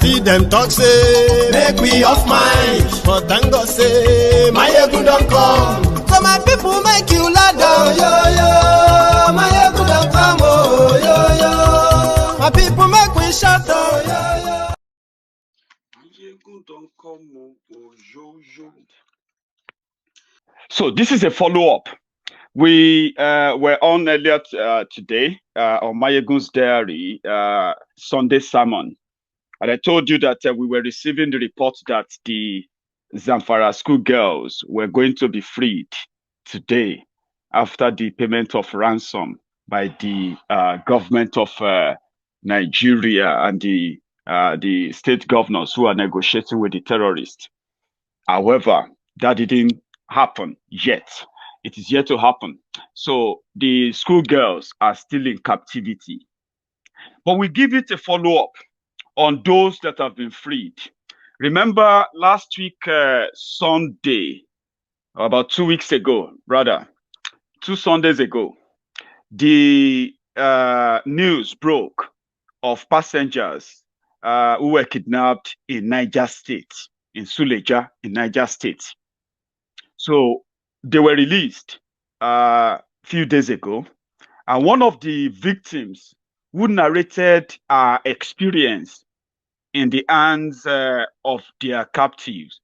see them talk say make we off mind, but thank God say Maiyegun don come. So my people make you loud down, yo yo. Maiyegun don come, oh yo yo. My people make we shout, oh yo yo. Maiyegun don come, oh yo yo. So this is a follow-up. We were on earlier today on Maiyegun's Diary, Sunday sermon. And I told you that we were receiving the report that the Zamfara schoolgirls were going to be freed today after the payment of ransom by the government of Nigeria and the state governors who are negotiating with the terrorists. However, that didn't happen yet. It is yet to happen. So the schoolgirls are still in captivity. But we give it a follow-up on those that have been freed. Remember last week, Sunday, about 2 weeks ago, rather, 2 Sundays ago, the news broke of passengers who were kidnapped in Niger State, in Suleja, in Niger State. So they were released a few days ago. And one of the victims who narrated our experience in the hands of their captives,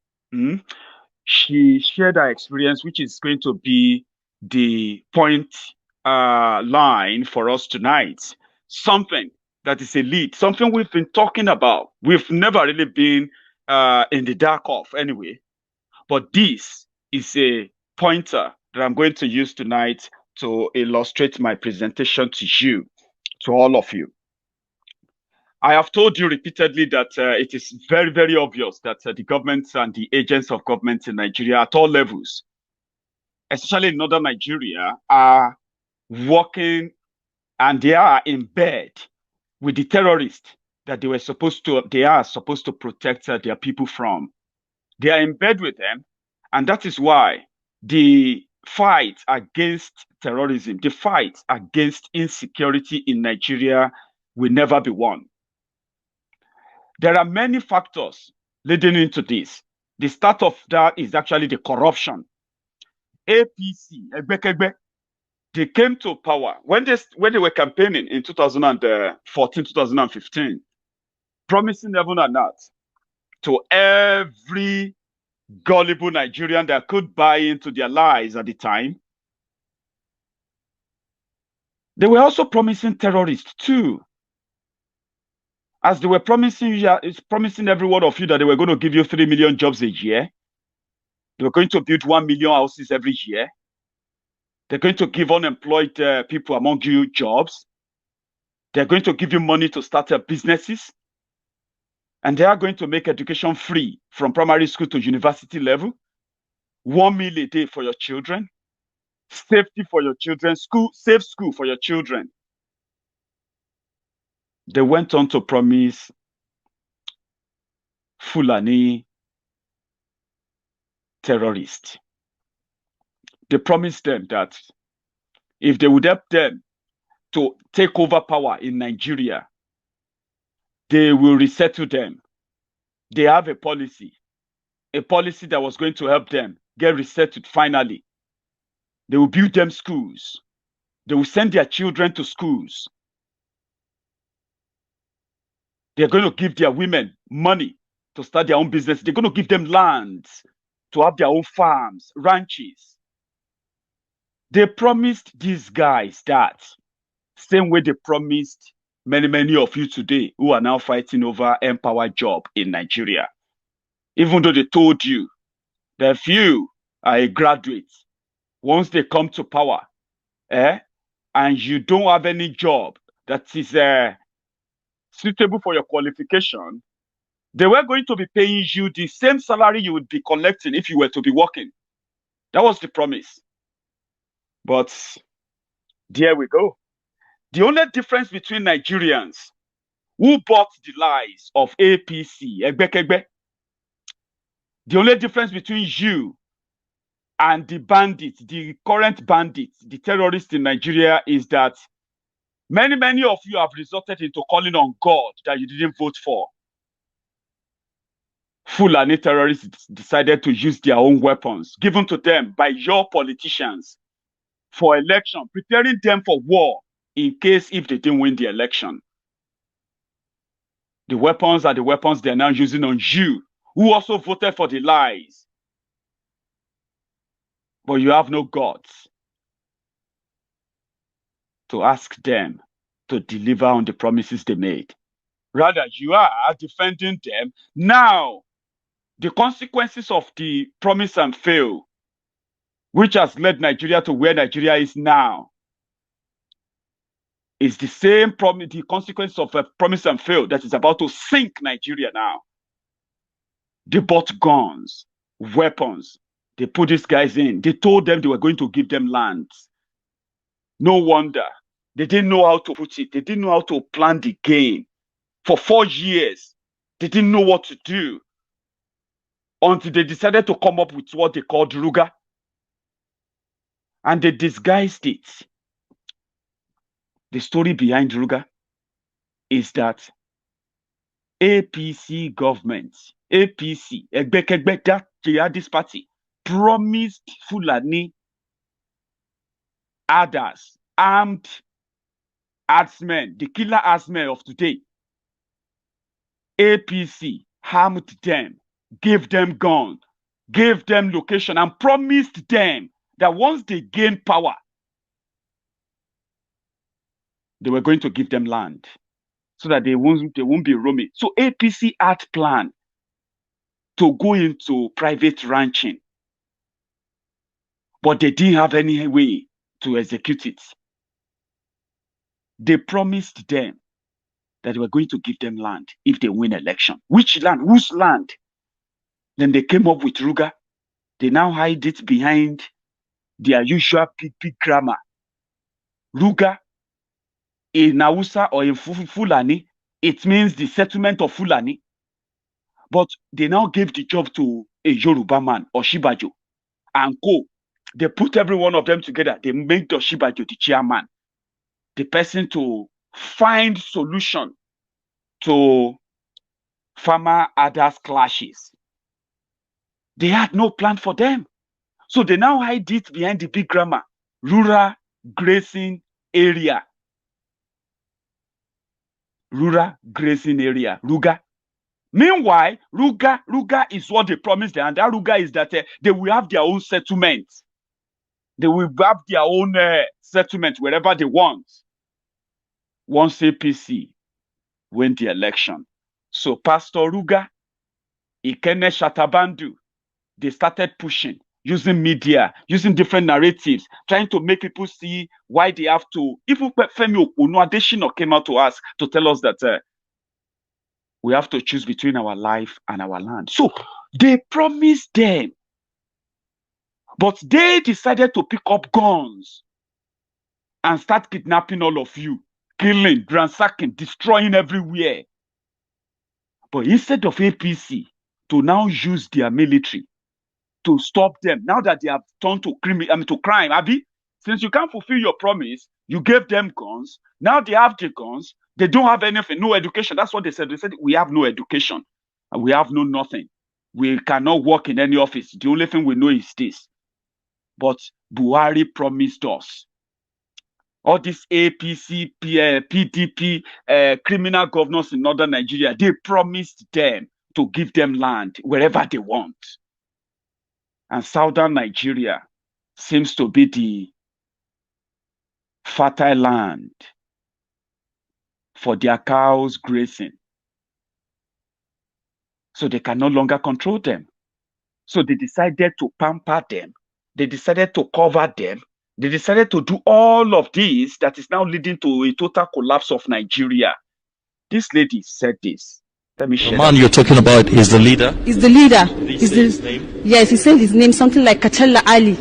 she shared her experience, which is going to be the point line for us tonight. Something that is a lead, something we've been talking about. We've never really been in the dark of anyway. But this is a pointer that I'm going to use tonight to illustrate my presentation to you, to all of you. I have told you repeatedly that it is very, very obvious that the government and the agents of government in Nigeria at all levels, especially in northern Nigeria, are working and they are in bed with the terrorists that they are supposed to protect their people from. They are in bed with them, and that is why the fight against terrorism, the fight against insecurity in Nigeria will never be won. There are many factors leading into this. The start of that is actually the corruption. APC, they came to power when they were campaigning in 2014, 2015, promising heaven and earth to every gullible Nigerian that could buy into their lies at the time. They were also promising terrorists too. As they were promising every one of you that they were going to give you 3 million jobs a year. They were going to build 1 million houses every year. They're going to give unemployed people among you jobs. They're going to give you money to start businesses. And they are going to make education free from primary school to university level. 1 meal a day for your children. Safety for your children. Safe school for your children. They went on to promise Fulani terrorists. They promised them that if they would help them to take over power in Nigeria, they will resettle them. They have a policy that was going to help them get resettled finally. They will build them schools. They will send their children to schools. They're going to give their women money to start their own business. They're going to give them lands to have their own farms, ranches. They promised these guys that same way they promised many of you today who are now fighting over Empower job in Nigeria. Even though they told you that if you are a graduate, once they come to power, and you don't have any job that is suitable for your qualification, they were going to be paying you the same salary you would be collecting if you were to be working. That was the promise. But there we go. The only difference between Nigerians who bought the lies of APC, the only difference between you and the bandits, the current bandits, the terrorists in Nigeria, is that many of you have resorted into calling on God that you didn't vote for. Fulani terrorists decided to use their own weapons given to them by your politicians for election, preparing them for war in case if they didn't win the election. The weapons are the weapons they're now using on you, who also voted for the lies. But you have no guts to ask them to deliver on the promises they made. Rather, you are defending them. Now, the consequences of the promise and fail, which has led Nigeria to where Nigeria is now, is the same problem, the consequence of a promise and fail that is about to sink Nigeria now. They bought guns, weapons. They put these guys in. They told them they were going to give them land. No wonder. They didn't know how to put it. They didn't know how to plan the game. For 4 years, they didn't know what to do until they decided to come up with what they called Ruga. And they disguised it. The story behind Ruga is that APC government, APC, that jihadist party, promised Fulani others, armed herdsmen, the killer herdsmen of today. APC harmed them, gave them guns, gave them location, and promised them that once they gain power, they were going to give them land so that they won't be roaming. So APC had planned to go into private ranching, but they didn't have any way to execute it. They promised them that they were going to give them land if they win election. Which land? Whose land? Then they came up with Ruga. They now hide it behind their usual big grammar. Ruga, in Hausa or in Fulani, it means the settlement of Fulani. But they now gave the job to a Yoruba man, Oshibajo, and co. They put every one of them together. They made Oshibajo the chairman, the person to find solution to farmer others clashes. They had no plan for them. So they now hide it behind the big grammar, rural grazing area. Rural grazing area, Ruga. Meanwhile, Ruga is what they promised them, and that Ruga is that they will have their own settlement. They will have their own settlement wherever they want. Once APC win the election. So Pastor Ruga, Ikene Shatabandu, they started pushing, using media, using different narratives, trying to make people see why they have to. Even Femi Adesina came out to us to tell us that we have to choose between our life and our land. So they promised them, but they decided to pick up guns and start kidnapping all of you, killing, ransacking, destroying everywhere. But instead of APC to now use their military to stop them, now that they have turned to crime, Abi, since you can't fulfill your promise, you gave them guns. Now they have the guns. They don't have anything, no education. That's what they said. They said, we have no education. And we have no nothing. We cannot work in any office. The only thing we know is this. But Buhari promised us. All these APC, PDP, criminal governors in northern Nigeria, they promised them to give them land wherever they want. And southern Nigeria seems to be the fertile land for their cows grazing. So they can no longer control them. So they decided to pamper them. They decided to cover them. They decided to do all of this that is now leading to a total collapse of Nigeria. This lady said this. Let me share. The man you're talking about is the leader? Is the leader. Did he say his name? Yes, he said his name, something like Kachalla Ali.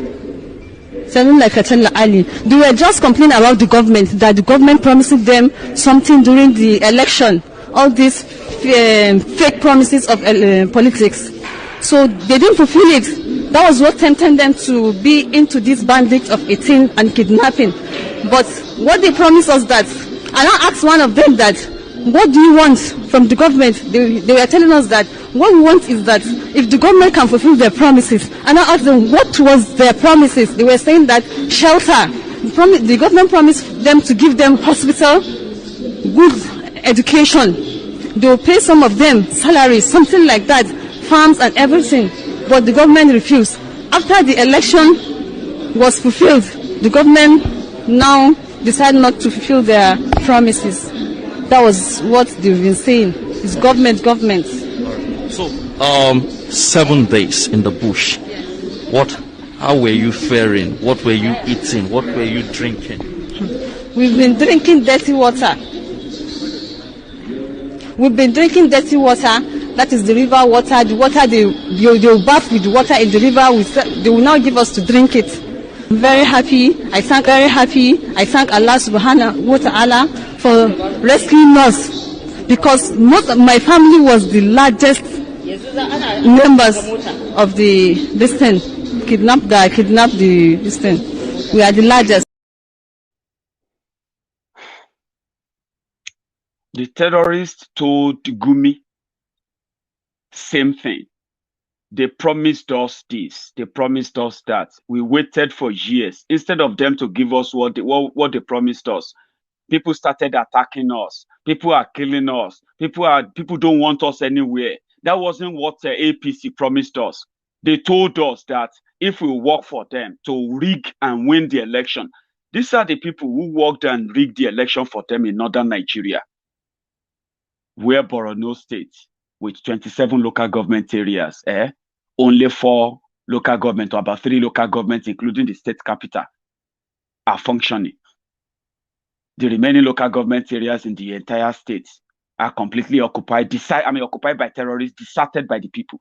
Something like Kachalla Ali. They were just complaining about the government, that the government promising them something during the election. All these fake promises of politics. So they didn't fulfill it. That was what tempted them to be into this bandit of 18 and kidnapping. But what they promised us that, I now asked one of them that, what do you want from the government? They were telling us that what we want is that if the government can fulfill their promises. And I asked them what was their promises. They were saying that shelter. The government promised them to give them hospital, good education. They will pay some of them salaries, something like that, farms and everything. But the government refused. After the election was fulfilled, the government now decided not to fulfill their promises. That was what they've been saying. It's government. So, 7 days in the bush. How were you faring? What were you eating? What were you drinking? We've been drinking dirty water. That is the river water. The water they will bath with the water in the river. They will now give us to drink it. I'm very happy. I thank Allah subhanahu wa ta'ala for rescuing us, because most of my family was the largest members of this thing. Kidnapped this thing. We are the largest. The terrorists told Gumi same thing. They promised us this. They promised us that. We waited for years. Instead of them to give us what they promised us, people started attacking us. People are killing us. People don't want us anywhere. That wasn't what APC promised us. They told us that if we work for them to rig and win the election, these are the people who worked and rigged the election for them in northern Nigeria, where Borno State, with 27 local government areas, only 4 local government, or about 3 local governments, including the state capital, are functioning. The remaining local government areas in the entire state are completely occupied by terrorists, deserted by the people.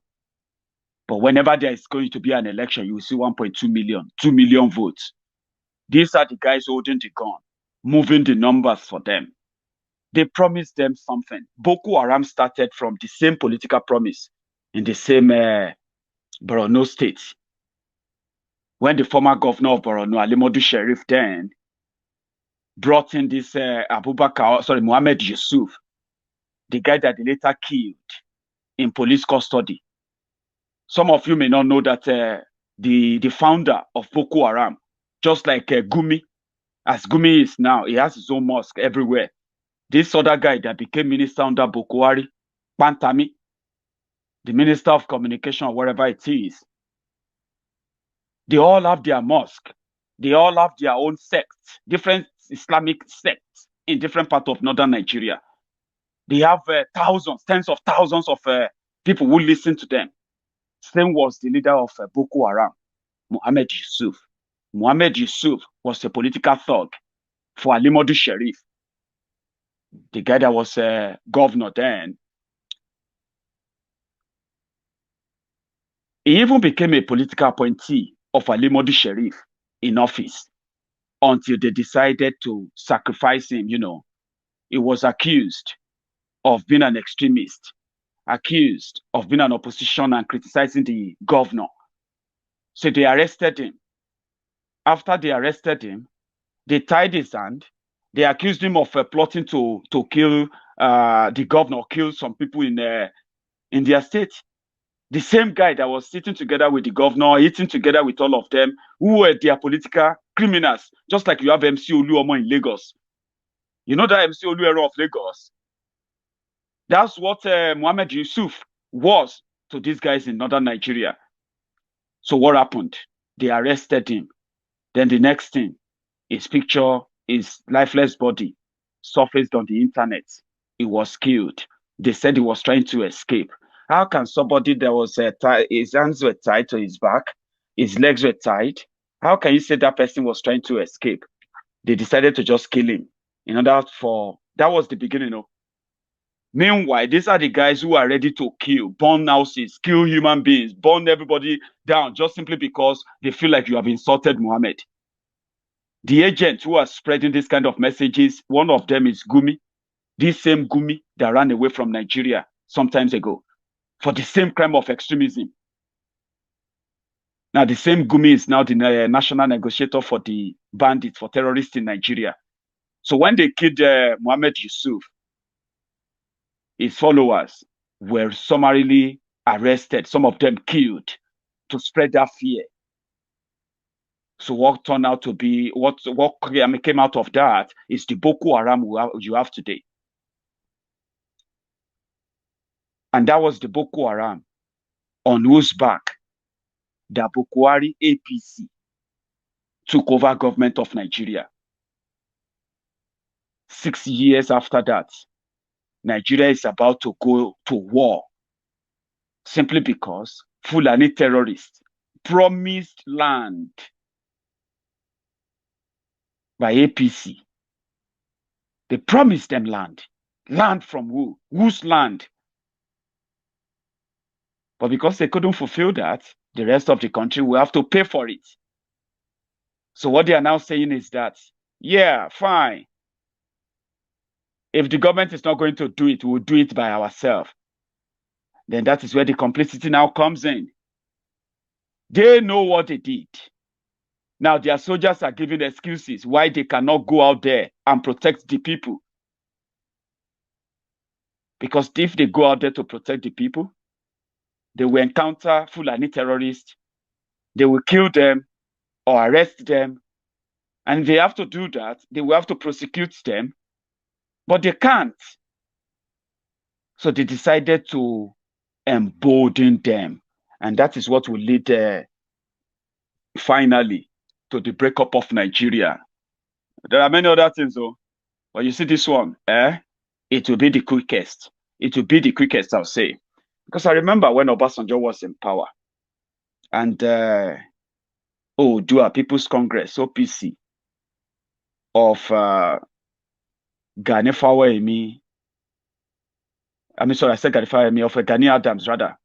But whenever there is going to be an election, you will see 1.2 million, 2 million votes. These are the guys holding the gun, moving the numbers for them. They promised them something. Boko Haram started from the same political promise in the same Borno State. When the former governor of Borno, Alimodu Sheriff, then brought in this Mohammed Yusuf, the guy that they later killed in police custody. Some of you may not know that the founder of Boko Haram, just like Gumi, as Gumi is now, he has his own mosque everywhere. This other guy that became minister under Boko Haram, Pantami, the minister of communication or wherever it is, they all have their mosque. They all have their own sects, different Islamic sects in different parts of northern Nigeria. They have thousands, tens of thousands of people who listen to them. Same was the leader of Boko Haram, Mohammed Yusuf. Mohammed Yusuf was a political thug for Alimodu Sheriff, the guy that was governor then. He even became a political appointee of Alimodu Sheriff in office until they decided to sacrifice him. He was accused of being an extremist, accused of being an opposition and criticizing the governor. So they arrested him. After they arrested him, they tied his hand. They accused him of plotting to kill the governor, kill some people in their state. The same guy that was sitting together with the governor, eating together with all of them, who were their political criminals, just like you have MC Oluomo in Lagos. You know that MC Oluero of Lagos? That's what Mohammed Yusuf was to these guys in northern Nigeria. So what happened? They arrested him. Then the next thing, his picture, his lifeless body surfaced on the internet. He was killed. They said he was trying to escape. How can somebody that was his hands were tied to his back, his legs were tied? How can you say that person was trying to escape? They decided to just kill him. That was the beginning. Meanwhile, these are the guys who are ready to kill, burn houses, kill human beings, burn everybody down just simply because they feel like you have insulted Muhammad. The agents who are spreading this kind of messages, one of them is Gumi, this same Gumi that ran away from Nigeria some time ago for the same crime of extremism. Now, the same Gumi is now the national negotiator for the bandits, for terrorists in Nigeria. So when they killed Mohammed Yusuf, his followers were summarily arrested, some of them killed, to spread that fear. So what turned out to be, what came out of that is the Boko Haram you have today. And that was the Boko Haram on whose back the Bukwari APC took over government of Nigeria. 6 years after that, Nigeria is about to go to war simply because Fulani terrorists promised land by APC. They promised them land. Land from who? Whose land? But because they couldn't fulfill that, the rest of the country will have to pay for it. So what they are now saying is that, yeah, fine. If the government is not going to do it, we'll do it by ourselves. Then that is where the complicity now comes in. They know what they did. Now their soldiers are giving excuses why they cannot go out there and protect the people. Because if they go out there to protect the people, they will encounter Fulani terrorists, they will kill them or arrest them. And if they have to do that, they will have to prosecute them, but they can't. So they decided to embolden them. And that is what will lead finally to the breakup of Nigeria. There are many other things though, but you see this one, it will be the quickest. It will be the quickest, I'll say. Because I remember when Obasanjo was in power and Odua People's Congress, OPC, of Gani Fawemi, I said Gani Fawemi, of Gani Adams rather,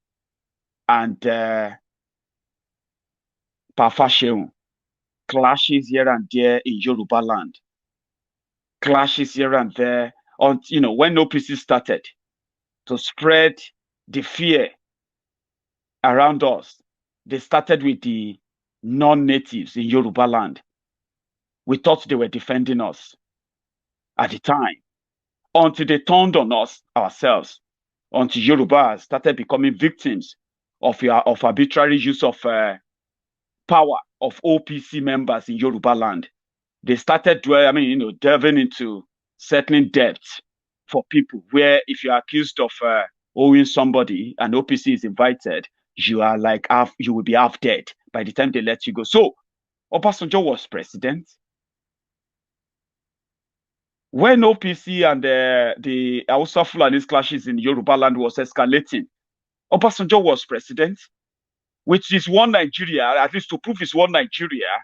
and Pafasheun, clashes here and there in Yoruba land, clashes here and there on, when OPC started to spread the fear around us. They started with the non-natives in Yoruba land. We thought they were defending us at the time, until they turned on us ourselves, until Yoruba started becoming victims of arbitrary use of power of OPC members in Yoruba land. They started delving into settling debts for people, where if you are accused of owing somebody and OPC is invited, you are you will be half dead by the time they let you go. So Obasanjo was president. When OPC and the Hausa Fulani clashes in Yoruba land was escalating, Obasanjo was president, which is one Nigeria, at least to prove it's one Nigeria.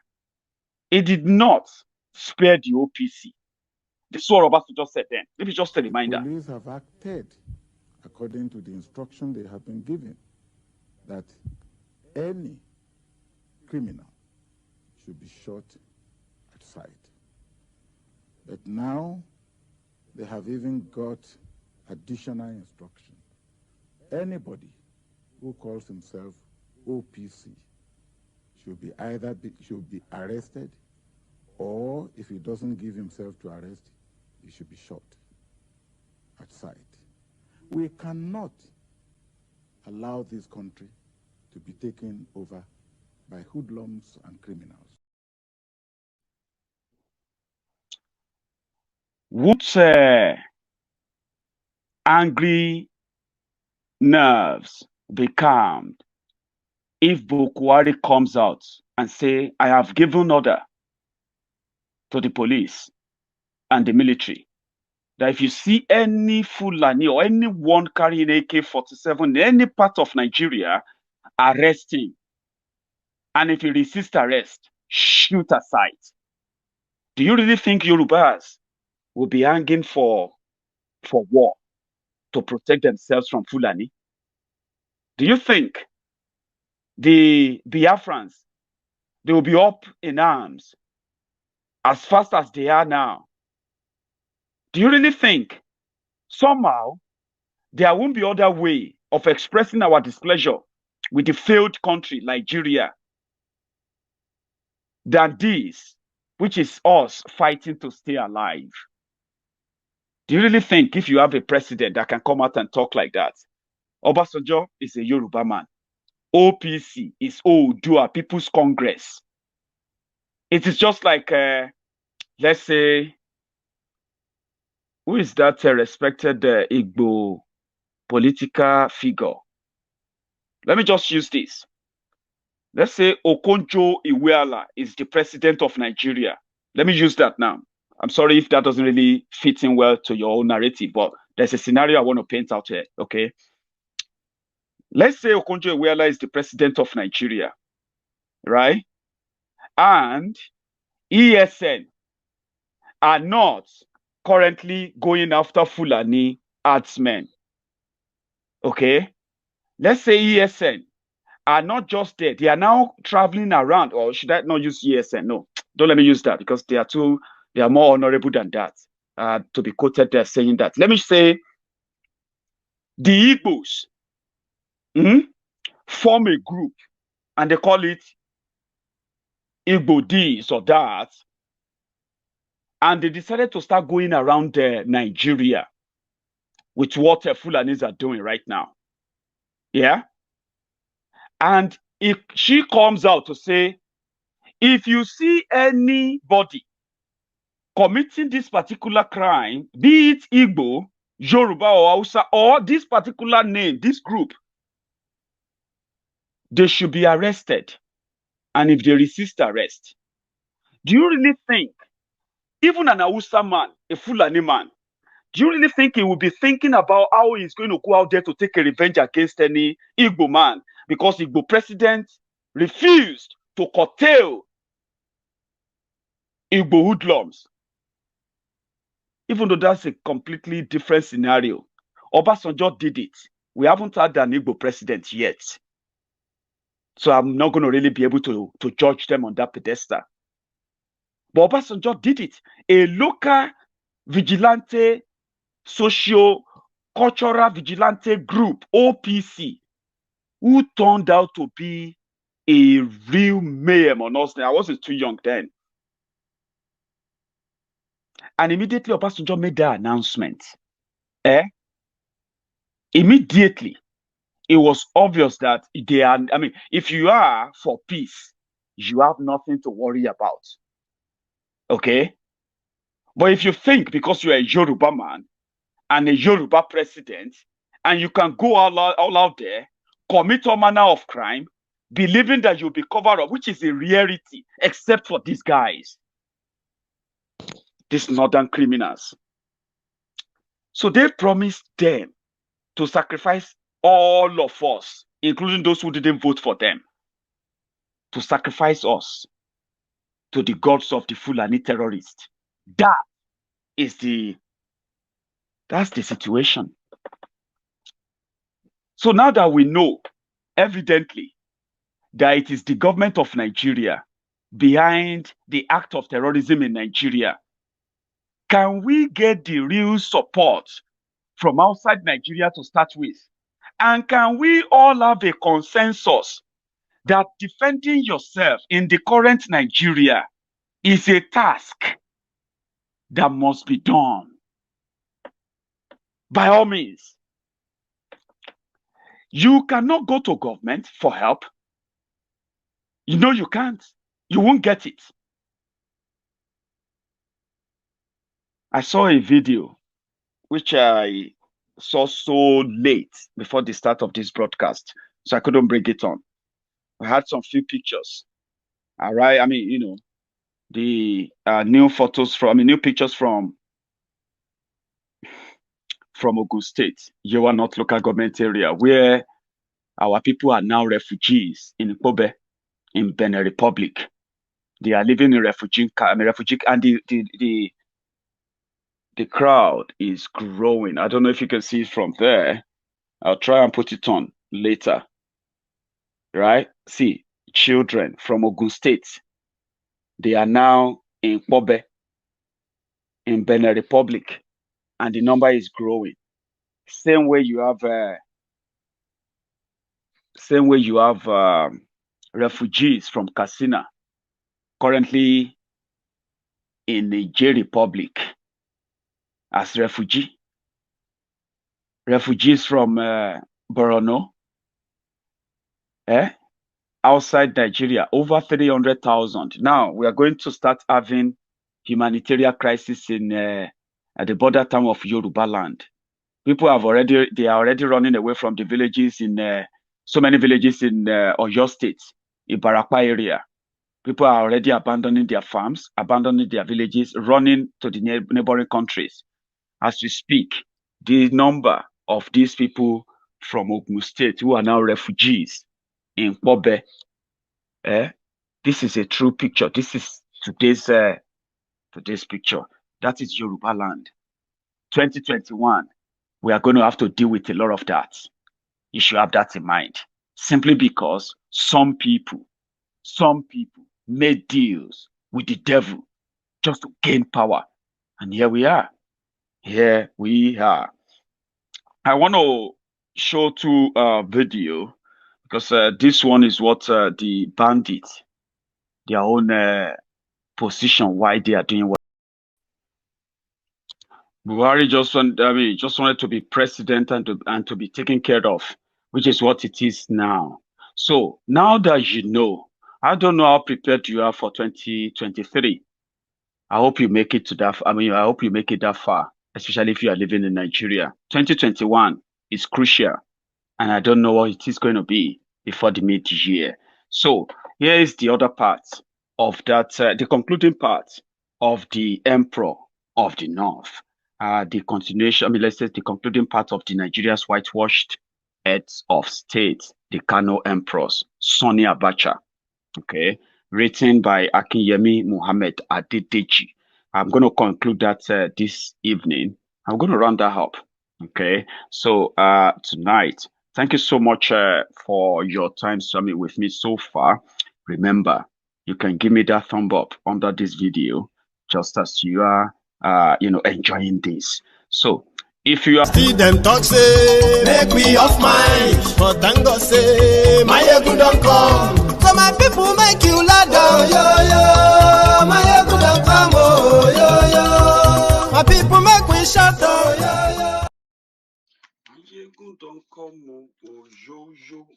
He did not spare the OPC. This is what Obasanjo said then. Let me just a reminder. The police have acted according to the instruction they have been given, that any criminal should be shot at sight. But now they have even got additional instruction. Anybody who calls himself OPC should be arrested, or if he doesn't give himself to arrest, he should be shot at sight. We cannot allow this country to be taken over by hoodlums and criminals. Would angry nerves be calmed if Bukwari comes out and say, I have given order to the police and the military that if you see any Fulani or anyone carrying AK-47 in any part of Nigeria, arrest him. And if he resists arrest, shoot aside. Do you really think Yorubas will be hanging for war to protect themselves from Fulani? Do you think the Biafrans, they will be up in arms as fast as they are now? Do you really think somehow there won't be other way of expressing our displeasure with the failed country, Nigeria, than this, which is us fighting to stay alive? Do Do you really think if you have a president that can come out and talk like that? Obasanjo is a Yoruba man. OPC is Oodua People's Congress. It is just like, let's say, who is that respected Igbo political figure? Let me just use this. Let's say Okonjo Iweala is the president of Nigeria. Let me use that now. I'm sorry if that doesn't really fit in well to your own narrative, but there's a scenario I want to paint out here, okay? Let's say Okonjo Iweala is the president of Nigeria, right? And ESN are not currently going after Fulani herdsmen, okay? Let's say ESN are not just there. They are now traveling around, or should I not use ESN? No, don't let me use that because they are more honorable than that to be quoted there saying that. Let me say the Igbos form a group and they call it Igbo this or that. And they decided to start going around Nigeria with what Fulanis are doing right now. Yeah. And if she comes out to say, if you see anybody committing this particular crime, be it Igbo, Yoruba, or Hausa, or this particular name, this group, they should be arrested. And if they resist arrest, do you really think, even an Hausa man, a Fulani man, do you really think he will be thinking about how he's going to go out there to take a revenge against any Igbo man? Because Igbo president refused to curtail Igbo hoodlums. Even though that's a completely different scenario. Obasanjo did it. We haven't had an Igbo president yet. So I'm not going to really be able to judge them on that pedestal. But Obasanjo did it. A local vigilante, socio-cultural vigilante group, OPC, who turned out to be a real mayhem on us. I wasn't too young then. And immediately Obasanjo made that announcement. Immediately, it was obvious that they are, I mean, if you are for peace, you have nothing to worry about. Okay? But if you think because you're a Yoruba man and a Yoruba president, and you can go all out there, commit all manner of crime, believing that you'll be covered up, which is a reality, except for these guys, these northern criminals. So they promised them to sacrifice all of us, including those who didn't vote for them, to sacrifice us to the gods of the Fulani terrorists. That's the situation. So now that we know, evidently, that it is the government of Nigeria behind the act of terrorism in Nigeria, can we get the real support from outside Nigeria to start with? And can we all have a consensus that defending yourself in the current Nigeria is a task that must be done? By all means, you cannot go to government for help. You know you can't. You won't get it. I saw a video which I saw so late before the start of this broadcast, so I couldn't bring it on. I had some few pictures. All right. I mean, you know, the new pictures from Ogun State, Yewa North local government area, where our people are now refugees in Kobe, in Benin Republic. They are living in refugee, and the crowd is growing. I don't know if you can see it from there. I'll try and put it on later. Right? See, children from Ogun State, they are now in Kobe, in Benin Republic, and the number is growing. Same way you have refugees from Katsina, currently in Niger Republic, as refugees from Borno, outside Nigeria, over 300,000. Now we are going to start having humanitarian crisis in at the border town of Yoruba land. People are already running away from the villages in so many villages in Oyo State, Ibarapa area. People are already abandoning their farms, abandoning their villages, running to the neighboring countries. As we speak, the number of these people from Ogun State who are now refugees in Kobe, this is a true picture. This is today's picture. That is Yoruba land. 2021, we are going to have to deal with a lot of that. You should have that in mind. Simply because some people made deals with the devil just to gain power. And here we are. I want to show two video because this one is what the bandits, their own position, why they are doing what. Buhari just wanted to be president and to be taken care of, which is what it is now. So now that you know, I don't know how prepared you are for 2023. I hope you make it to that. I hope you make it that far, especially if you are living in Nigeria. 2021 is crucial, and I don't know what it is going to be before the mid-year. So here is the other part of that, the concluding part of the Emperor of the North. The continuation, let's say the concluding part of the Nigeria's whitewashed heads of state, the Kano emperors, Sani Abacha, okay, written by Akinyemi Muhammad Adedeji. I'm going to conclude that this evening. I'm going to round that up, okay? So tonight, thank you so much for your time swimming with me so far. Remember, you can give me that thumb up under this video, just as you are enjoying this. So if you are still them talk say make we off mind, but thank God say Maiyegun don come. So my people make you ladder, oh, yo yo. Maiyegun don come, oh yo yo. My people make we shout, oh yo yo. Maiyegun don come, oh yo yo.